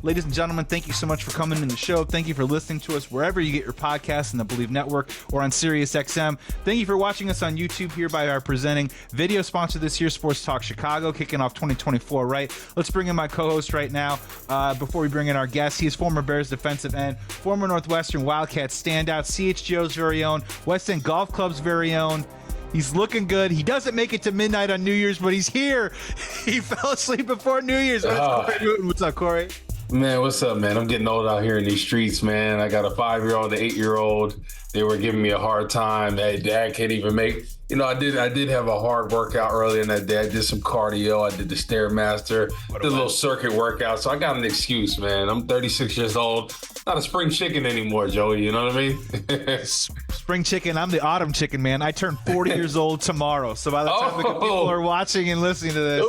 Ladies and gentlemen, thank you so much for coming in the show. Thank you for listening to us wherever you get your podcasts in the Believe Network or on SiriusXM. Thank you for watching us on YouTube here by our presenting video sponsor this year, Sports Talk Chicago, kicking off 2024, right? Let's bring in my co-host right now. Before we bring in our guest, he is former Bears defensive end, former Northwestern Wildcats standout, CHGO's very own, West End Golf Club's very own. He's looking good. He doesn't make it to midnight on New Year's, but he's here. He fell asleep before New Year's. What's up, Corey? Man, what's up, man? I'm getting old out here in these streets, man. I got a 5-year-old, an 8-year-old. They were giving me a hard time. Hey, Dad can't even make. You know, I did have a hard workout earlier in that day. I did some cardio. I did the Stairmaster, did a little circuit workout. So I got an excuse, man. I'm 36 years old. Not a spring chicken anymore, Joey. You know what I mean? Spring chicken. I'm the autumn chicken, man. I turn 40 years old tomorrow. So by the time the people are watching and listening to this,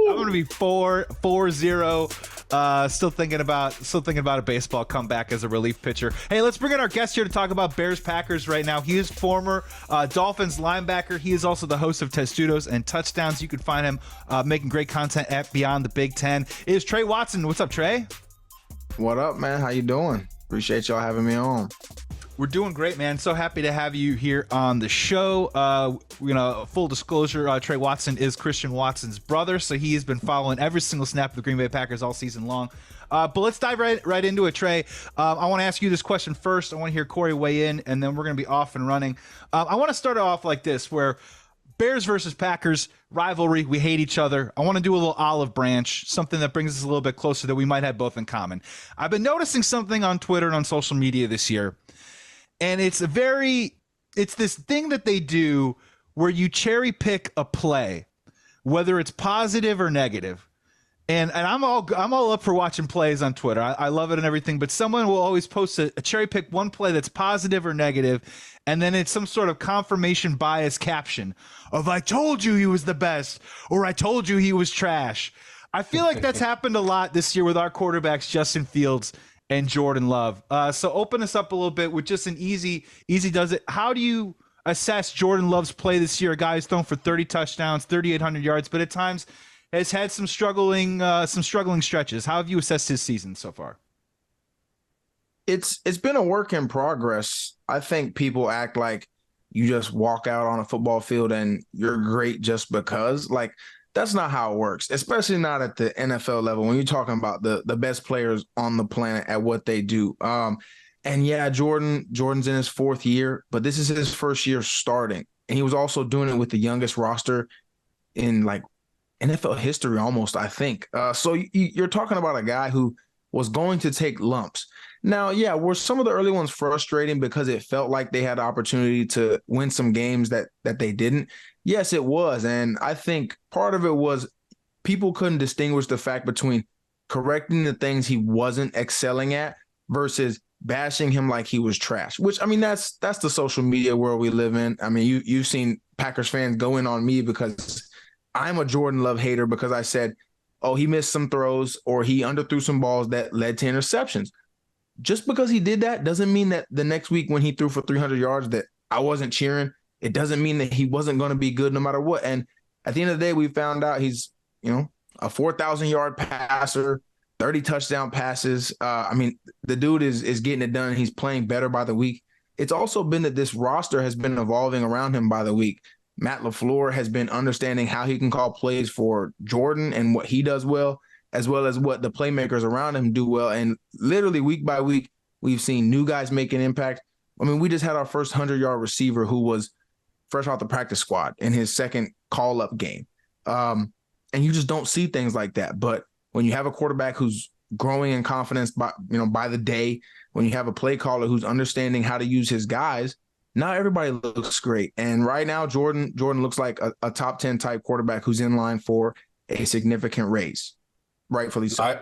I'm gonna be 4-0. Still thinking about a baseball comeback as a relief pitcher. Hey, let's bring in our guest here to talk about Bears Packers right now. He is former Dolphins linebacker. He is also the host of Testudos and Touchdowns. You can find him making great content at Beyond the Big Ten. It is Tre Watson. What's up, Tre? What up, man? How you doing? Appreciate y'all having me on. We're doing great, man. So happy to have you here on the show. Full disclosure, Tre Watson is Christian Watson's brother, so he has been following every single snap of the Green Bay Packers all season long. But let's dive right into it, Tre. I want to ask you this question first. I want to hear Corey weigh in, and then we're going to be off and running. I want to start off like this, where Bears versus Packers rivalry, we hate each other. I want to do a little olive branch, something that brings us a little bit closer that we might have both in common. I've been noticing something on Twitter and on social media this year. And it's this thing that they do where you cherry pick a play, whether it's positive or negative. And I'm all up for watching plays on Twitter. I love it and everything, but someone will always post a cherry pick one play that's positive or negative, and then it's some sort of confirmation bias caption of "I told you he was the best" or "I told you he was trash." I feel like that's happened a lot this year with our quarterbacks, Justin Fields and Jordan Love. So open us up a little bit with just an easy does it. How do you assess Jordan Love's play this year? A guy who's thrown for 30 touchdowns, 3,800 yards, but at times has had some struggling stretches. How have you assessed his season so far? It's been a work in progress. I think people act like you just walk out on a football field and you're great just because. Like, that's not how it works, especially not at the NFL level when you're talking about the best players on the planet at what they do. And yeah, Jordan's in his 4th year, but this is his 1st year starting. And he was also doing it with the youngest roster in like NFL history almost, I think. So you're talking about a guy who was going to take lumps. Now, yeah, were some of the early ones frustrating because it felt like they had the opportunity to win some games that they didn't? Yes, it was. And I think part of it was people couldn't distinguish the fact between correcting the things he wasn't excelling at versus bashing him like he was trash, which, I mean, that's the social media world we live in. I mean, you've seen Packers fans go in on me because I'm a Jordan Love hater because I said, oh, he missed some throws or he underthrew some balls that led to interceptions. Just because he did that doesn't mean that the next week when he threw for 300 yards that I wasn't cheering. It doesn't mean that he wasn't going to be good no matter what. And at the end of the day, we found out he's, a 4,000-yard passer, 30 touchdown passes. I mean, the dude is getting it done. He's playing better by the week. It's also been that this roster has been evolving around him by the week. Matt LaFleur has been understanding how he can call plays for Jordan and what he does well as what the playmakers around him do well. And literally week by week, we've seen new guys make an impact. I mean, we just had our first 100-yard receiver who was fresh off the practice squad in his second call-up game. And you just don't see things like that. But when you have a quarterback who's growing in confidence by the day, when you have a play caller who's understanding how to use his guys, now everybody looks great. And right now, Jordan looks like a top 10 type quarterback who's in line for a significant raise. Rightfully so.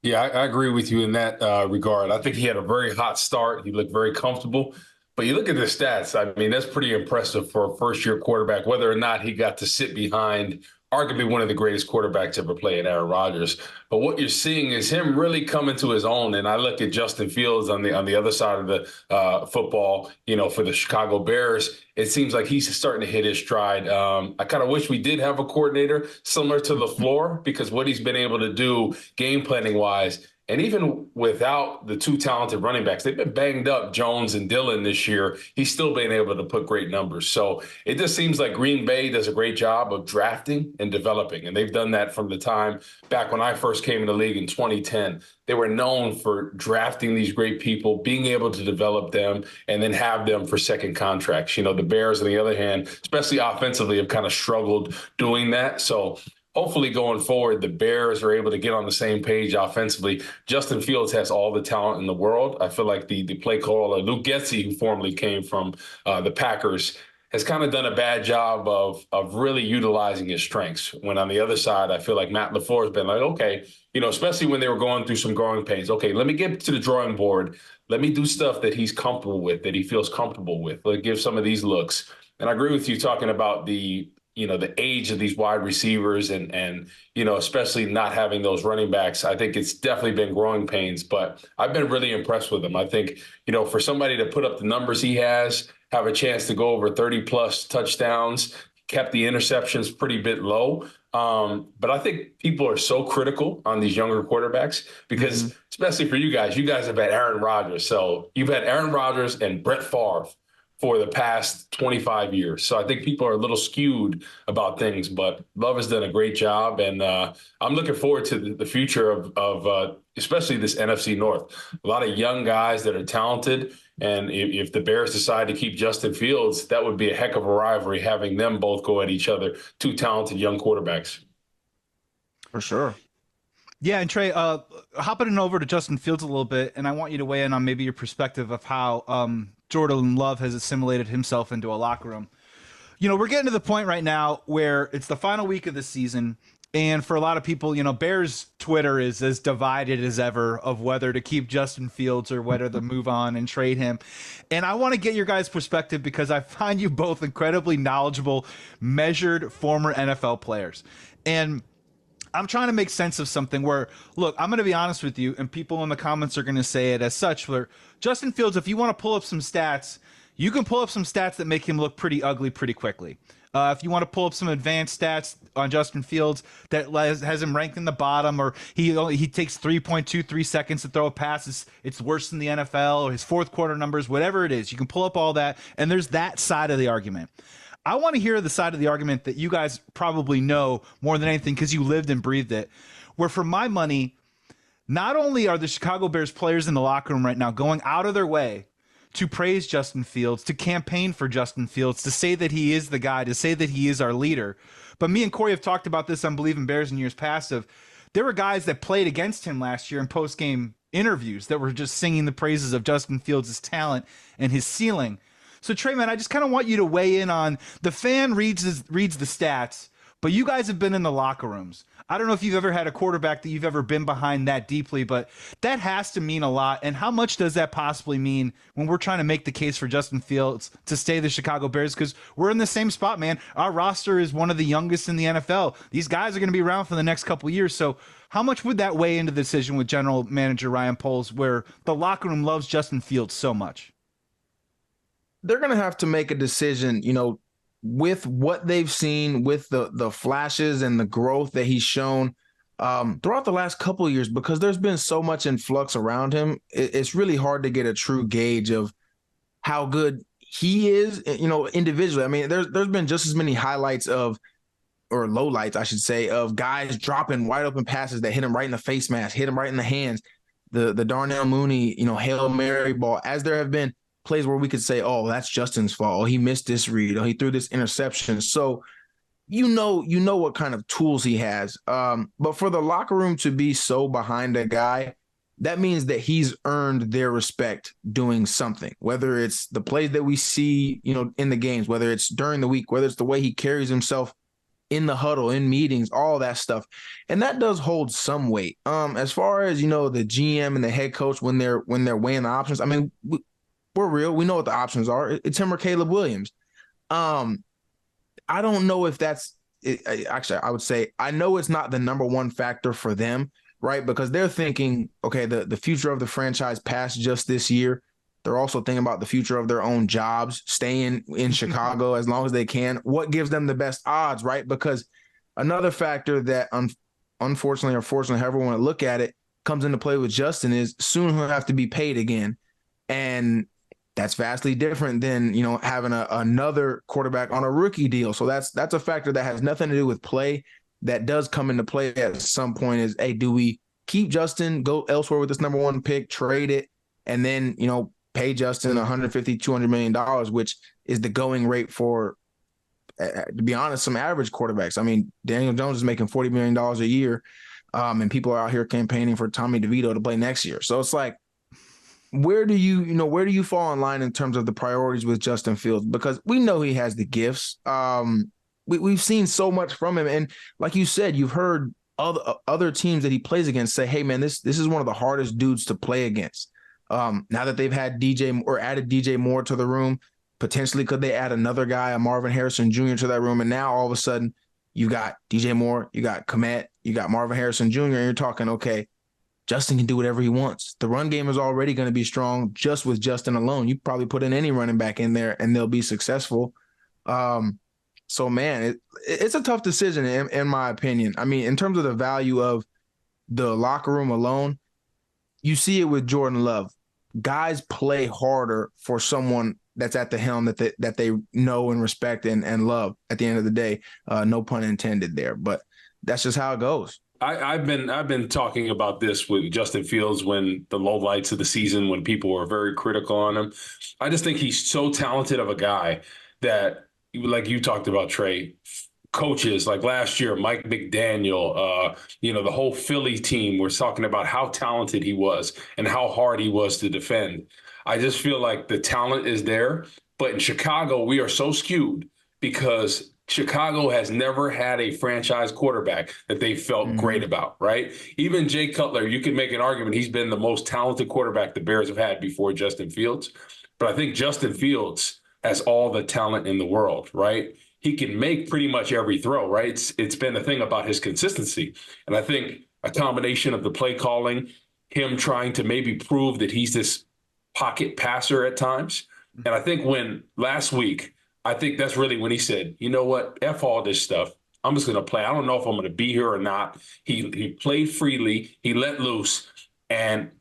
I agree with you in that regard. I think he had a very hot start. He looked very comfortable. But you look at the stats, I mean, that's pretty impressive for a first-year quarterback, whether or not he got to sit behind arguably one of the greatest quarterbacks ever played, Aaron Rodgers. But what you're seeing is him really coming to his own. And I look at Justin Fields on the other side of the football, for the Chicago Bears. It seems like he's starting to hit his stride. I kind of wish we did have a coordinator similar to LaFleur, because what he's been able to do game planning wise And even without the two talented running backs, they've been banged up, Jones and Dillon this year. He's still been able to put great numbers. So it just seems like Green Bay does a great job of drafting and developing. And they've done that from the time back when I first came in the league in 2010. They were known for drafting these great people, being able to develop them, and then have them for second contracts. The Bears, on the other hand, especially offensively, have kind of struggled doing that. So hopefully going forward, the Bears are able to get on the same page offensively. Justin Fields has all the talent in the world. I feel like the play caller, Luke Getsy, who formerly came from the Packers, has kind of done a bad job of really utilizing his strengths. When on the other side, I feel like Matt LaFleur has been like, okay, especially when they were going through some growing pains. Okay, let me get to the drawing board. Let me do stuff that he's comfortable with, that he feels comfortable with. Let give some of these looks. And I agree with you talking about the age of these wide receivers and especially not having those running backs. I think it's definitely been growing pains, but I've been really impressed with him. I think, for somebody to put up the numbers he has, have a chance to go over 30 plus touchdowns, kept the interceptions pretty bit low. But I think people are so critical on these younger quarterbacks because especially for you guys have had Aaron Rodgers. So you've had Aaron Rodgers and Brett Favre for the past 25 years. So I think people are a little skewed about things, but Love has done a great job. And I'm looking forward to the future of especially this NFC North. A lot of young guys that are talented. And if the Bears decide to keep Justin Fields, that would be a heck of a rivalry, having them both go at each other, two talented young quarterbacks. For sure. Yeah, and Trey, hopping over to Justin Fields a little bit, and I want you to weigh in on maybe your perspective of how Jordan Love has assimilated himself into a locker room. We're getting to the point right now where it's the final week of the season, and for a lot of people, Bears Twitter is as divided as ever of whether to keep Justin Fields or whether to move on and trade him. And I want to get your guys' perspective because I find you both incredibly knowledgeable, measured former NFL players. And I'm trying to make sense of something where, look, I'm going to be honest with you, and people in the comments are going to say it as such, where Justin Fields, if you want to pull up some stats, you can pull up some stats that make him look pretty ugly pretty quickly. If you want to pull up some advanced stats on Justin Fields that has him ranked in the bottom, or he takes 3.23 seconds to throw a pass, it's worse than the NFL, or his fourth quarter numbers, whatever it is, you can pull up all that, and there's that side of the argument. I want to hear the side of the argument that you guys probably know more than anything because you lived and breathed it, where for my money, not only are the Chicago Bears players in the locker room right now going out of their way to praise Justin Fields, to campaign for Justin Fields, to say that he is the guy, to say that he is our leader. But me and Corey have talked about this on Believe in Bears in years past. There were guys that played against him last year in post-game interviews that were just singing the praises of Justin Fields' talent and his ceiling. So, Trey, man, I just kind of want you to weigh in on the fan reads the stats, but you guys have been in the locker rooms. I don't know if you've ever had a quarterback that you've ever been behind that deeply, but that has to mean a lot. And how much does that possibly mean when we're trying to make the case for Justin Fields to stay the Chicago Bears? Because we're in the same spot, man. Our roster is one of the youngest in the NFL. These guys are going to be around for the next couple of years. So how much would that weigh into the decision with general manager Ryan Poles, where the locker room loves Justin Fields so much? They're going to have to make a decision, with what they've seen, with the flashes and the growth that he's shown throughout the last couple of years, because there's been so much in flux around him. It's really hard to get a true gauge of how good he is, individually. I mean, there's been just as many highlights or lowlights, I should say, of guys dropping wide open passes that hit him right in the face mask, hit him right in the hands, the Darnell Mooney, Hail Mary ball, as there have been plays where we could say, oh, that's Justin's fault. Oh, he missed this read. Oh, he threw this interception. So, you know what kind of tools he has. But for the locker room to be so behind a guy, that means that he's earned their respect doing something, whether it's the plays that we see, in the games, whether it's during the week, whether it's the way he carries himself in the huddle, in meetings, all that stuff. And that does hold some weight. As far as, the GM and the head coach, when they're weighing the options, I mean, we're real. We know what the options are. It's him or Caleb Williams. I don't know if that's it. Actually, I would say I know it's not the number one factor for them, right? Because they're thinking, okay, the future of the franchise passed just this year. They're also thinking about the future of their own jobs, staying in Chicago as long as they can. What gives them the best odds, right? Because another factor that unfortunately or fortunately, however you want to look at it, comes into play with Justin is soon he'll have to be paid again. And that's vastly different than, having another quarterback on a rookie deal. So that's a factor that has nothing to do with play. That does come into play at some point is, hey, do we keep Justin, go elsewhere with this number one pick, trade it, and then, pay Justin $150, $200 million, which is the going rate for, to be honest, some average quarterbacks. I mean, Daniel Jones is making $40 million a year, and people are out here campaigning for Tommy DeVito to play next year. So it's like, where do you fall in line in terms of the priorities with Justin Fields? Because we know he has the gifts. We've seen so much from him. And like you said, you've heard other teams that he plays against say, hey, man, this is one of the hardest dudes to play against. Now that they've had added DJ Moore to the room, potentially could they add another guy, a Marvin Harrison Jr. to that room? And now all of a sudden you got DJ Moore, you got Kmet, you got Marvin Harrison Jr., and you're talking, okay, Justin can do whatever he wants. The run game is already going to be strong just with Justin alone. You probably put in any running back in there and they'll be successful. So, man, it's a tough decision in my opinion. I mean, in terms of the value of the locker room alone, you see it with Jordan Love. Guys play harder for someone that's at the helm that they know and respect and love at the end of the day. No pun intended there, but that's just how it goes. I've been talking about this with Justin Fields when the lowlights of the season, when people were very critical on him. I just think he's so talented of a guy that, like you talked about, Trey, coaches like last year, Mike McDaniel, the whole Philly team was talking about how talented he was and how hard he was to defend. I just feel like the talent is there. But in Chicago, we are so skewed because Chicago has never had a franchise quarterback that they felt great about, right? Even Jay Cutler, you can make an argument he's been the most talented quarterback the Bears have had before Justin Fields. But I think Justin Fields has all the talent in the world, right? He can make pretty much every throw, right? It's been a thing about his consistency. And I think a combination of the play calling, him trying to maybe prove that he's this pocket passer at times. And I think last week, I think that's really when he said, you know what, F all this stuff. I'm just going to play. I don't know if I'm going to be here or not. He played freely. He let loose. And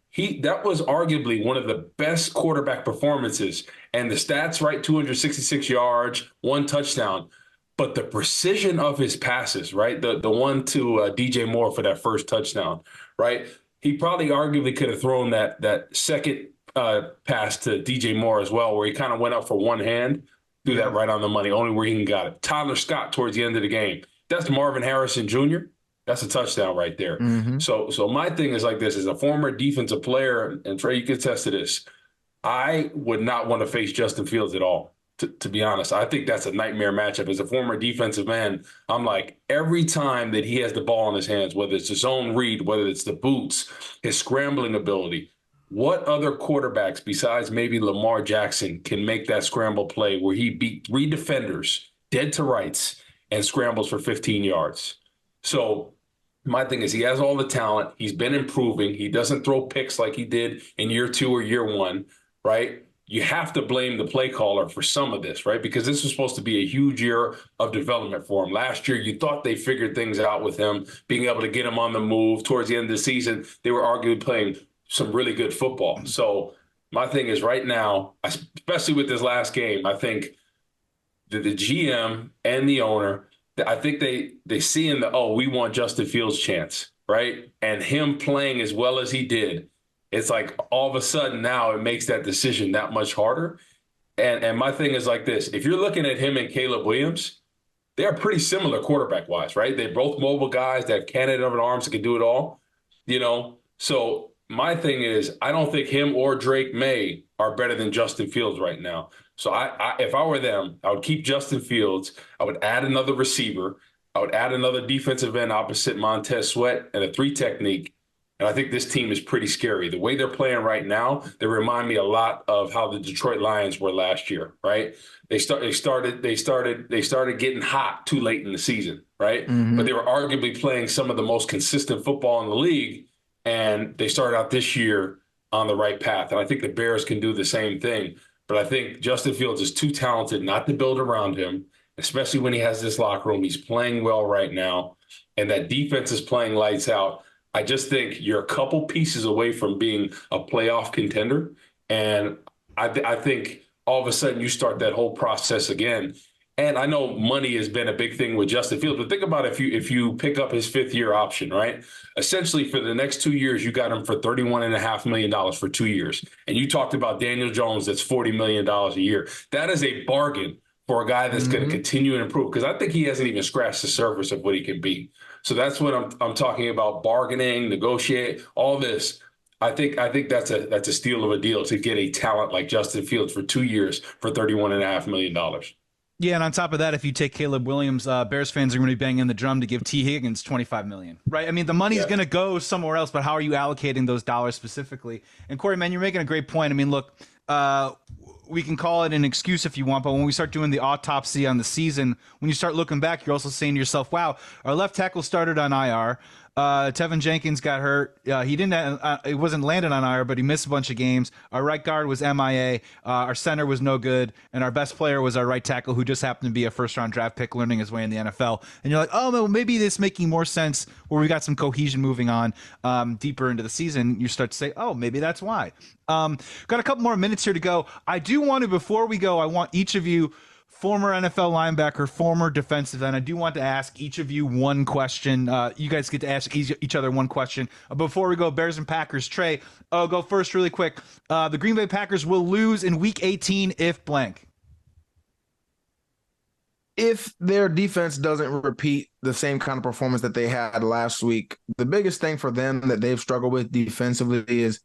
that was arguably one of the best quarterback performances. And the stats, right, 266 yards, 1 touchdown. But the precision of his passes, right, the one to DJ Moore for that first touchdown, right, he probably arguably could have thrown that second pass to DJ Moore as well, where he kind of went up for one hand. Do that right on the money, only where he can got it. Tyler Scott towards the end of the game. That's Marvin Harrison Jr. That's a touchdown right there. Mm-hmm. So my thing is like this: as a former defensive player, and Trey, you can attest to this, I would not want to face Justin Fields at all. To be honest, I think that's a nightmare matchup. As a former defensive end, I'm like, every time that he has the ball in his hands, whether it's his own read, whether it's the boots, his scrambling ability, what other quarterbacks besides maybe Lamar Jackson can make that scramble play where he beat 3 defenders dead to rights and scrambles for 15 yards? So my thing is he has all the talent. He's been improving. He doesn't throw picks like he did in year 2 or year 1, right? You have to blame the play caller for some of this, right? Because this was supposed to be a huge year of development for him. Last year, you thought they figured things out with him, being able to get him on the move. Towards the end of the season, they were arguably playing some really good football. So my thing is right now, especially with this last game, I think the GM and the owner, I think they see in we want Justin Fields' chance, right? And him playing as well as he did, it's like all of a sudden now it makes that decision that much harder. And my thing is like this: if you're looking at him and Caleb Williams, they're pretty similar quarterback-wise, right? They're both mobile guys that have cannon of an arms that can do it all, So my thing is, I don't think him or Drake May are better than Justin Fields right now. So if I were them, I would keep Justin Fields. I would add another receiver. I would add another defensive end opposite Montez Sweat and a 3 technique. And I think this team is pretty scary. The way they're playing right now, they remind me a lot of how the Detroit Lions were last year, right? They started getting hot too late in the season, right? Mm-hmm. But they were arguably playing some of the most consistent football in the league. And they started out this year on the right path. And I think the Bears can do the same thing. But I think Justin Fields is too talented not to build around him, especially when he has this locker room. He's playing well right now. And that defense is playing lights out. I just think you're a couple pieces away from being a playoff contender. And I think all of a sudden you start that whole process again. And I know money has been a big thing with Justin Fields, but think about if you pick up his fifth-year option, right? Essentially, for the next 2 years, you got him for $31.5 million for 2 years. And you talked about Daniel Jones, that's $40 million a year. That is a bargain for a guy that's going to continue and improve, because I think he hasn't even scratched the surface of what he can be. So that's what I'm talking about: bargaining, negotiate, all this. I think that's a steal of a deal to get a talent like Justin Fields for 2 years for $31.5 million. Yeah, and on top of that, if you take Caleb Williams, Bears fans are going to be banging the drum to give T. Higgins $25 million, right? I mean, the money's going to go somewhere else, but how are you allocating those dollars specifically? And Corey, man, you're making a great point. I mean, look, we can call it an excuse if you want, but when we start doing the autopsy on the season, when you start looking back, you're also saying to yourself, wow, our left tackle started on IR. Tevin Jenkins got hurt. He didn't. It wasn't landed on IR, but he missed a bunch of games. Our right guard was MIA. Our center was no good, and our best player was our right tackle, who just happened to be a first-round draft pick, learning his way in the NFL. And you're like, oh, well, maybe this making more sense where we got some cohesion moving on deeper into the season. You start to say, oh, maybe that's why. Got a couple more minutes here to go. I do want to, before we go, I want each of you, former NFL linebacker, former defensive end, I do want to ask each of you one question. You guys get to ask each other one question. Before we go, Bears and Packers. Trey, I'll go first really quick. The Green Bay Packers will lose in Week 18 if blank. If their defense doesn't repeat the same kind of performance that they had last week. The biggest thing for them that they've struggled with defensively is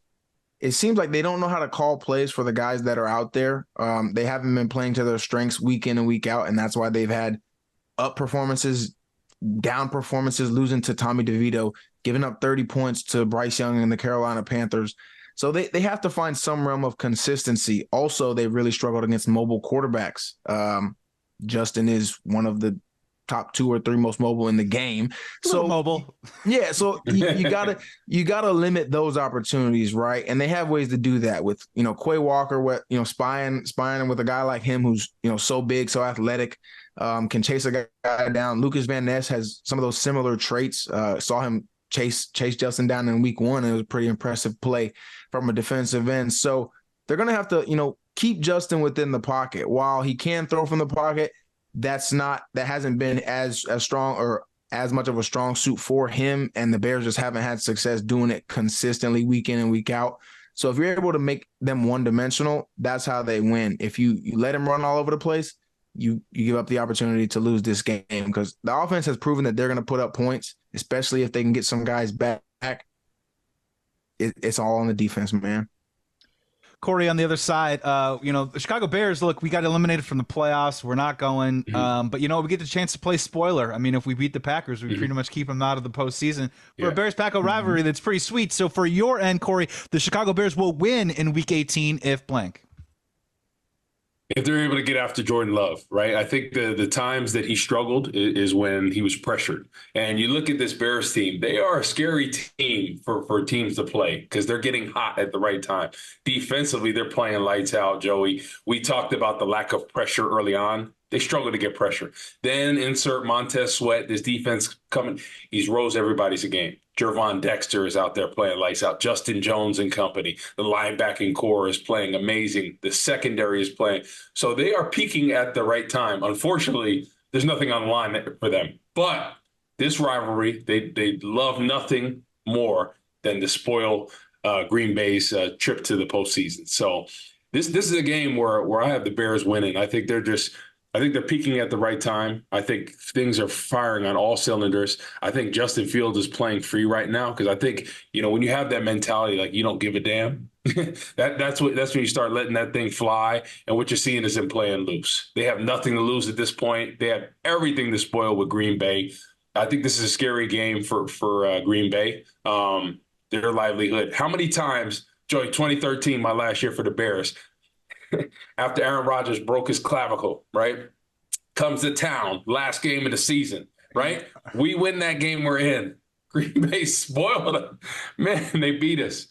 it seems like they don't know how to call plays for the guys that are out there. They haven't been playing to their strengths week in and week out, and that's why they've had up performances, down performances, losing to Tommy DeVito, giving up 30 points to Bryce Young and the Carolina Panthers. So they have to find some realm of consistency. Also, they really struggled against mobile quarterbacks. Justin is one of the top 2 or 3 most mobile in the game. So mobile. Yeah. So you gotta limit those opportunities, right? And they have ways to do that with, Quay Walker, spying with a guy like him who's, so big, so athletic, can chase a guy down. Lucas Van Ness has some of those similar traits. Saw him chase Justin down in week 1. And it was a pretty impressive play from a defensive end. So they're going to have to, keep Justin within the pocket. While he can throw from the pocket, that hasn't been as strong or as much of a strong suit for him, and the Bears just haven't had success doing it consistently week in and week out. So if you're able to make them one-dimensional, that's how they win. If you let him run all over the place, you give up the opportunity to lose this game, because the offense has proven that they're going to put up points, especially if they can get some guys back. It's all on the defense, man. Corey, on the other side, the Chicago Bears, look, we got eliminated from the playoffs. We're not going. But, we get the chance to play spoiler. I mean, if we beat the Packers, we pretty much keep them out of the postseason. For a Bears-Packer rivalry, that's pretty sweet. So for your end, Corey, the Chicago Bears will win in Week 18 if blank. If they're able to get after Jordan Love, right? I think the times that he struggled is when he was pressured. And you look at this Bears team, they are a scary team for teams to play because they're getting hot at the right time. Defensively, they're playing lights out, Joey. We talked about the lack of pressure early on. They struggle to get pressure. Then insert Montez Sweat, this defense coming. He's rose everybody's game. Jervon Dexter is out there playing lights out. Justin Jones and company. The linebacking core is playing amazing. The secondary is playing. So they are peaking at the right time. Unfortunately, there's nothing on the line for them. But this rivalry, they love nothing more than to spoil Green Bay's trip to the postseason. So this is a game where I have the Bears winning. I think they're peaking at the right time. I think things are firing on all cylinders. I think Justin Fields is playing free right now because I think, when you have that mentality, like you don't give a damn, that's when you start letting that thing fly. And what you're seeing is them playing loose. They have nothing to lose at this point. They have everything to spoil with Green Bay. I think this is a scary game for Green Bay, their livelihood. How many times, Joey, 2013, my last year for the Bears, after Aaron Rodgers broke his clavicle, right? Comes to town, last game of the season, right? We win that game we're in. Green Bay spoiled them. Man, they beat us.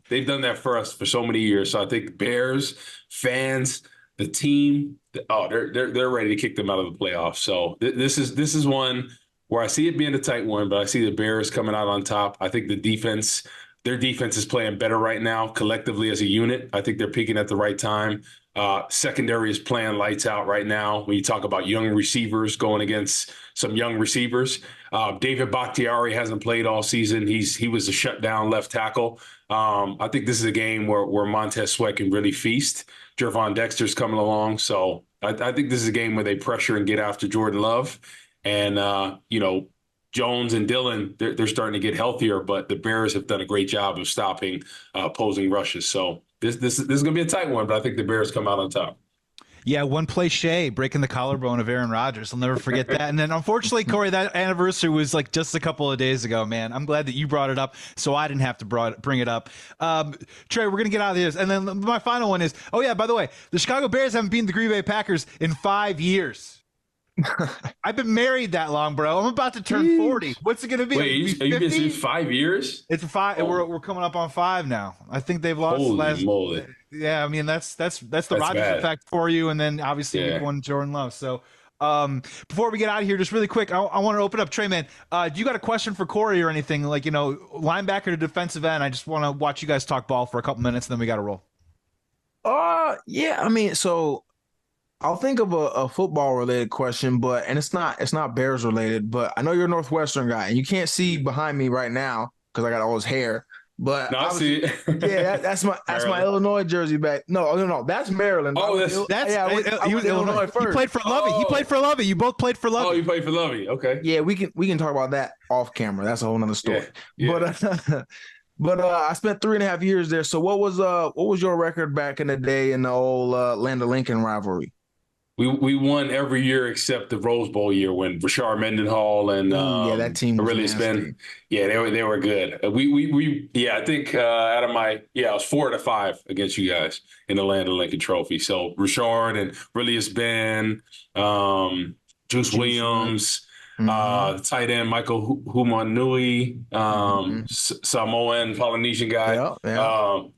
They've done that for us for so many years. So I think Bears, fans, the team, they're ready to kick them out of the playoffs. So this is one where I see it being a tight one, but I see the Bears coming out on top. I think their defense is playing better right now collectively as a unit. I think they're peaking at the right time. Secondary is playing lights out right now. When you talk about young receivers going against some young receivers, David Bakhtiari hasn't played all season. He was a shutdown left tackle. I think this is a game where Montez Sweat can really feast. Jervon Dexter's coming along, so I think this is a game where they pressure and get after Jordan Love, and Jones and Dillon, they're starting to get healthier, but the Bears have done a great job of stopping opposing rushes. So this is going to be a tight one, but I think the Bears come out on top. Yeah, one play Shea breaking the collarbone of Aaron Rodgers. I'll never forget that. And then, unfortunately, Corey, that anniversary was like just a couple of days ago, man. I'm glad that you brought it up so I didn't have to bring it up. Trey, we're going to get out of this. And then my final one is, oh, yeah, by the way, the Chicago Bears haven't beaten the Green Bay Packers in 5 years. I've been married that long, bro. I'm about to turn 40. What's it going to be? Wait, are you been since 5 years? It's 5. Oh. We're coming up on 5 now. I think they've lost Holy moly. Yeah, I mean that's the Rodgers effect for you, and then obviously week one Jordan Love. So before we get out of here, just really quick, I want to open up. Trey, man, do you got a question for Corey or anything? Like, linebacker to defensive end. I just want to watch you guys talk ball for a couple minutes, and then we got to roll. Yeah. I mean, so I'll think of a football related question, and it's not Bears related. But I know you're a Northwestern guy, and you can't see behind me right now because I got all his hair. But no, I see it. Yeah, that's my Illinois jersey back. No, that's Maryland. Oh, he was Illinois first. He played for Lovey. He played for Lovey. You both played for Lovey. Oh, you played for Lovey. Okay. Yeah, we can talk about that off camera. That's a whole nother story. Yeah. But I spent 3.5 years there. So what was your record back in the day in the old Land of Lincoln rivalry? We won every year except the Rose Bowl year when Rashard Mendenhall and that team was really spin. Yeah, they were good. I think out of I was 4-5 against you guys in the Land of Lincoln Trophy. So Rashard and Relius Ben, Juice Williams, the tight end Michael Humanui, Samoan Polynesian guy.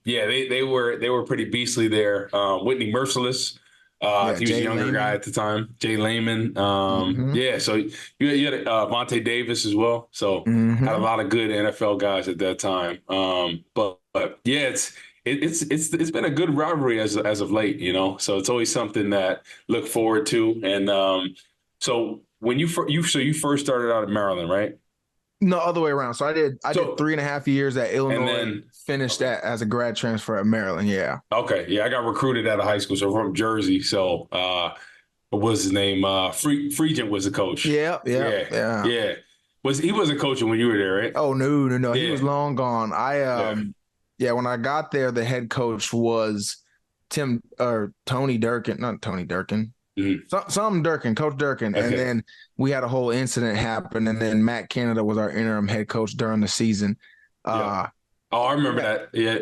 They were pretty beastly there. Whitney Merciless. He was a younger guy at the time. Jay Lehman. So you had Vontae Davis as well. So had a lot of good NFL guys at that time. But it's been a good rivalry as of late, So it's always something that look forward to. And so when you first started out at Maryland, right? No, other way around. So I did 3.5 years at Illinois and then finished that as a grad transfer at Maryland. Yeah. Okay. Yeah, I got recruited out of high school, so I'm from Jersey. So what was his name? Friedgen was the coach. Yeah. He wasn't coaching when you were there, right? Oh no. Yeah. He was long gone. When I got there, the head coach was Tony Durkin, not Tony Durkin. Some Durkin, Coach Durkin. Okay. And then we had a whole incident happen. And then Matt Canada was our interim head coach during the season. I remember that. Yeah.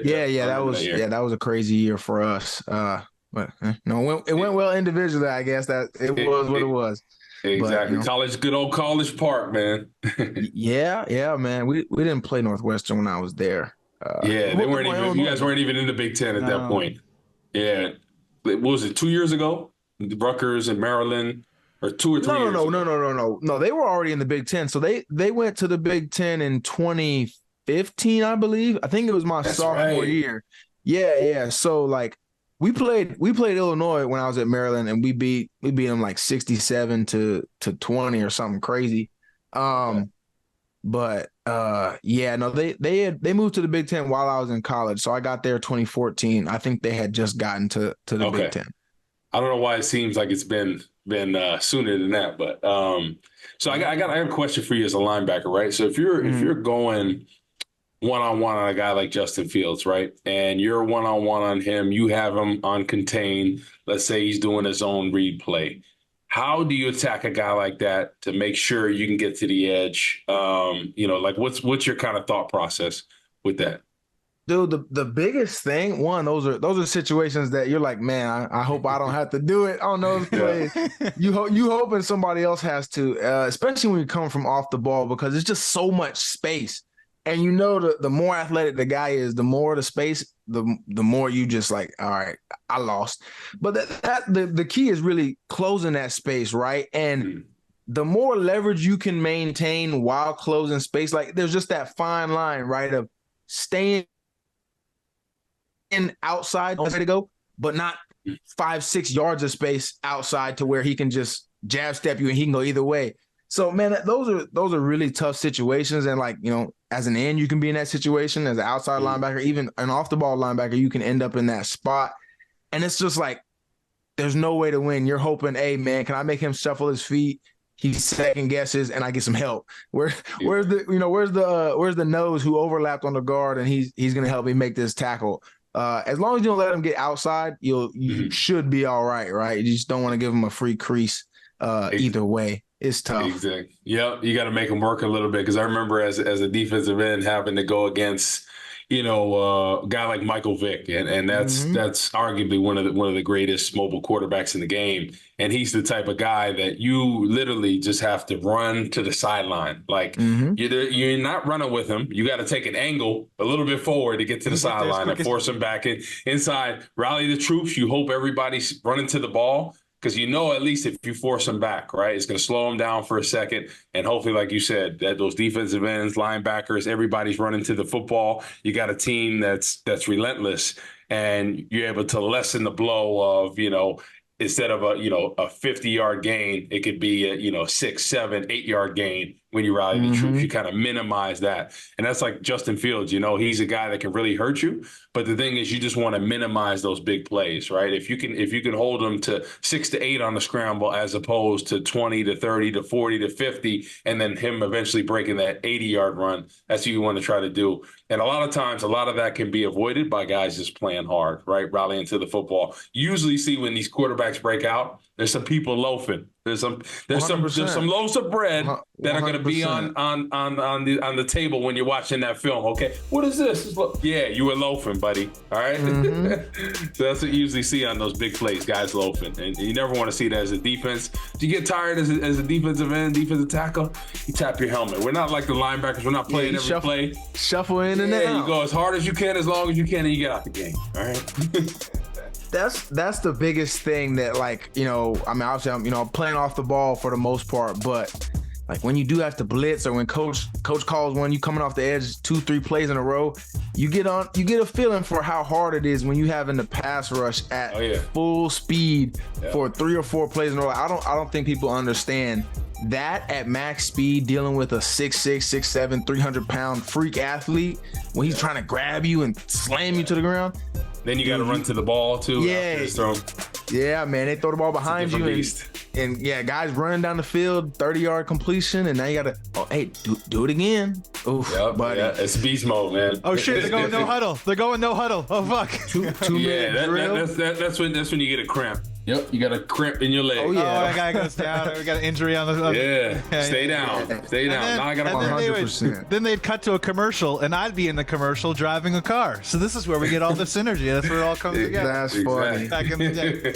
That was a crazy year for us. But it went well individually, I guess. That it was what it was. Exactly. But, good old College Park, man. yeah, man. We didn't play Northwestern when I was there. They weren't even. You guys weren't even in the Big Ten at that point. Yeah. What was it? 2 years ago? Rutgers and Maryland, or 2 or 3 years? No. They were already in the Big Ten. So they went to the Big Ten in 2015, I believe. I think it was my sophomore year. Yeah. So like we played Illinois when I was at Maryland, and we beat them like 67 to 20 or something crazy. They moved to the Big Ten while I was in college. So I got there 2014. I think they had just gotten to the Big Ten. I don't know why it seems like it's been sooner than that, but so I have a question for you as a linebacker, right? So if you're going one-on-one on a guy like Justin Fields, right, and you're one-on-one on him, you have him on contain. Let's say he's doing his own read play. How do you attack a guy like that to make sure you can get to the edge? What's your kind of thought process with that? Dude, the biggest thing, those are situations that you're like, man, I hope I don't have to do it on those plays. You hoping somebody else has to, especially when you come from off the ball, because it's just so much space. And the more athletic the guy is, the more the space, the more you just like, all right, I lost. But the key is really closing that space, right? And the more leverage you can maintain while closing space, like there's just that fine line, right, of staying in outside to go, but not 5-6 yards of space outside to where he can just jab step you and he can go either way. So, man, those are really tough situations. And, like, as an end, you can be in that situation. As an outside linebacker, even an off-the-ball linebacker, you can end up in that spot. And it's just like there's no way to win. You're hoping, hey, man, can I make him shuffle his feet? He second guesses and I get some help. Where's the nose who overlapped on the guard and he's going to help me make this tackle? As long as you don't let him get outside, you should be all right? You just don't want to give him a free crease either way. It's tough. Exactly. Yep. You got to make them work a little bit, because I remember as a defensive end having to go against, a guy like Michael Vick, and that's arguably one of the greatest mobile quarterbacks in the game. And he's the type of guy that you literally just have to run to the sideline. Like you're not running with him. You got to take an angle a little bit forward to get to the sideline and force him back inside. Rally the troops. You hope everybody's running to the ball, because at least if you force them back, right, it's going to slow them down for a second. And hopefully, like you said, that those defensive ends, linebackers, everybody's running to the football. You got a team that's relentless, and you're able to lessen the blow of, instead of a 50-yard gain, it could be a 6, 7, 8-yard gain. When you rally the troops, you kind of minimize that. And that's like Justin Fields, he's a guy that can really hurt you. But the thing is, you just want to minimize those big plays, right? If you can hold them to 6 to 8 on the scramble, as opposed to 20 to 30 to 40 to 50, and then him eventually breaking that 80-yard run, that's what you want to try to do. And a lot of times, a lot of that can be avoided by guys just playing hard, right? Rallying to the football. You usually see when these quarterbacks break out, there's some people loafing. There's some loaves of bread that are going to be on the table when you're watching that film. Okay, what is this? Yeah, you were loafing, buddy. All right. So that's what you usually see on those big plays, guys loafing, and you never want to see that as a defense. Do you get tired as a defensive end, defensive tackle? You tap your helmet. We're not like the linebackers. We're not playing every play. Shuffle in and out. Yeah, you go as hard as you can, as long as you can, and you get out the game. All right. That's the biggest thing that, obviously I'm playing off the ball for the most part, but like when you do have to blitz, or when coach calls one, you coming off the edge 2-3 plays in a row, you get a feeling for how hard it is when you having the pass rush at full speed for 3 or 4 plays in a row. I don't think people understand that at max speed, dealing with a 6'6", 6'7", 300-pound freak athlete when he's trying to grab you and slam you to the ground. Then you got to run to the ball too. Yeah, man, they throw the ball behind you, and guys running down the field, 30-yard completion, and now you got to, do it again. Oof, buddy. Yeah, it's beast mode, man. Oh shit, they're going no huddle. Oh fuck. Two minute drill. That's when you get a cramp. Yep, you got a cramp in your leg. Oh, that guy goes down. We got an injury on the. Stay down. Now I got 100%. Then they'd cut to a commercial, and I'd be in the commercial driving a car. So this is where we get all the synergy. That's where it all comes together. That's funny. Back in the day.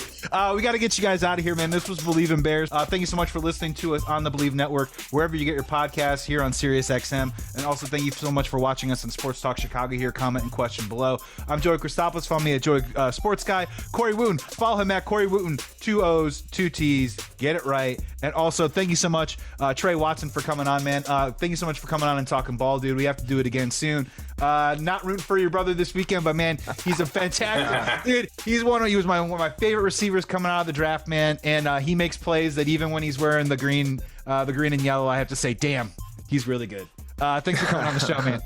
We got to get you guys out of here, man. This was Believe in Bears. Thank you so much for listening to us on the Believe Network, wherever you get your podcasts, here on Sirius XM. And also thank you so much for watching us on Sports Talk Chicago here. Comment and question below. I'm Joey Christopoulos. Follow me at Joey Sports Guy. Corey Wootton. Follow him at Corey Wootton. 2 O's, 2 T's. Get it right. And also, thank you so much, Tre Watson, for coming on, man. Thank you so much for coming on and talking ball, dude. We have to do it again soon. Not rooting for your brother this weekend, but man, he's a fantastic dude. He was one of my favorite receivers coming out of the draft, man. And he makes plays that even when he's wearing the green and yellow, I have to say, damn, he's really good. Thanks for coming on the show, man.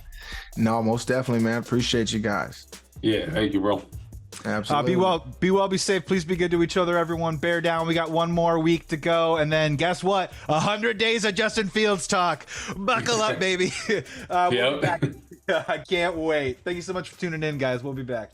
No, most definitely, man. Appreciate you guys. Yeah, thank you, bro. Absolutely. Be well, be safe. Please be good to each other, everyone. Bear down. We got one more week to go. And then guess what? 100 days of Justin Fields talk. Buckle up, baby. We'll be back. I can't wait. Thank you so much for tuning in, guys. We'll be back.